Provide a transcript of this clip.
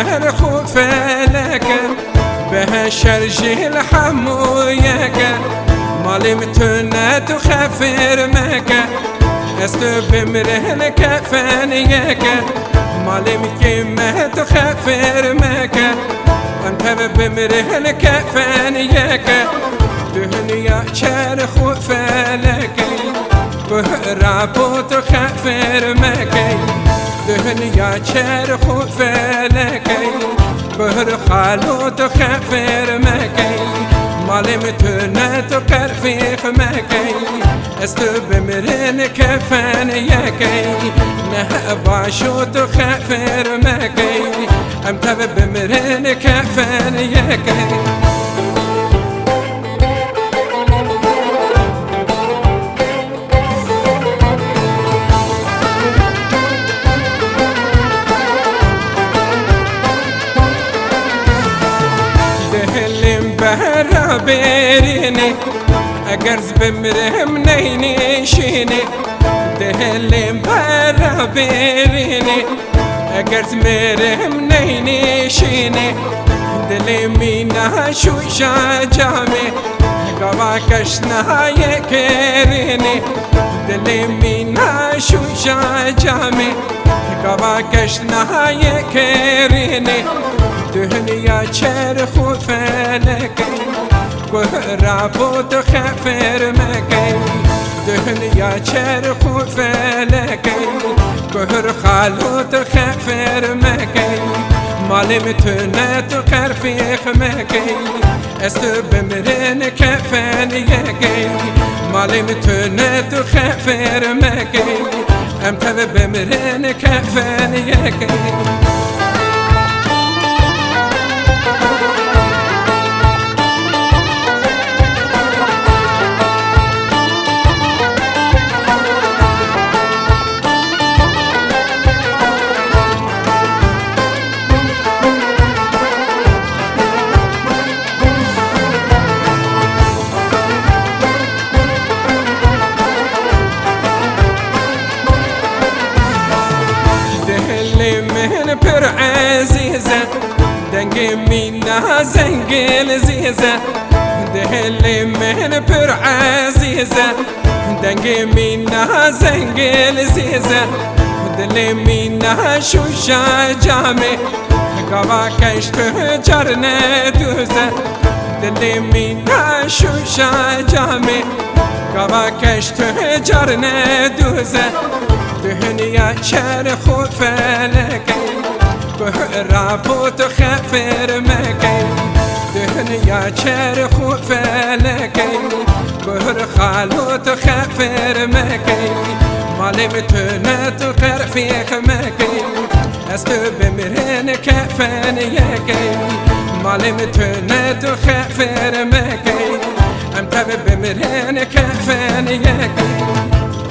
چر خوب فلک به شرجی الحمویک مالی متونه تو خفر مکه است بمره کفنیک مالی مکیمه تو خفر مکه انت بمره کفنیک دنیا چر خوب فلک رابو تو خفر مکی دنیا چر خوب فلکی بهر خالو تو خفر مکی مالی متونه تو کرفیخ مکی است بمرن کفن یکی نه باشو تو خفر مکی ام تب بمرن کفن یکی برا برینی اگرز بمرهم نینشینی دهلیم برا برینی اگرز مرهم نینشینی دلی نشوشا جامی گوا کشنای کرینی دلی نشوشا جامی گوا کشنای کرینی دنیا چر خوب فلکی رابو تو خفر مکی دنیا چر خوب فلکی خالو تو خفر مکی مالی متونه تو کرفیخ مکی است بمرن کفن یکی مالی متونه تو خفر مکی ام تب بمرن کفن یکی من پر عزیزه دنگ مینا زنگل زیزه دهل من پر عزیزه دنگ مینا زنگل زیزه دل مینا شوشا جامه گوا کشت جرنه دوزه دل مینا شوشا جامه گوا کشت جرنه دوزه دنیا چر خوب فلکی رابو تو خفر مکی دنیا چر خوب فلکی خالو تو خفر مکی مالی متونه تو کرفیخ مکی است بمرن کفن یکی مالی متونه تو خفر مکی ام تب بمرن کفن یکی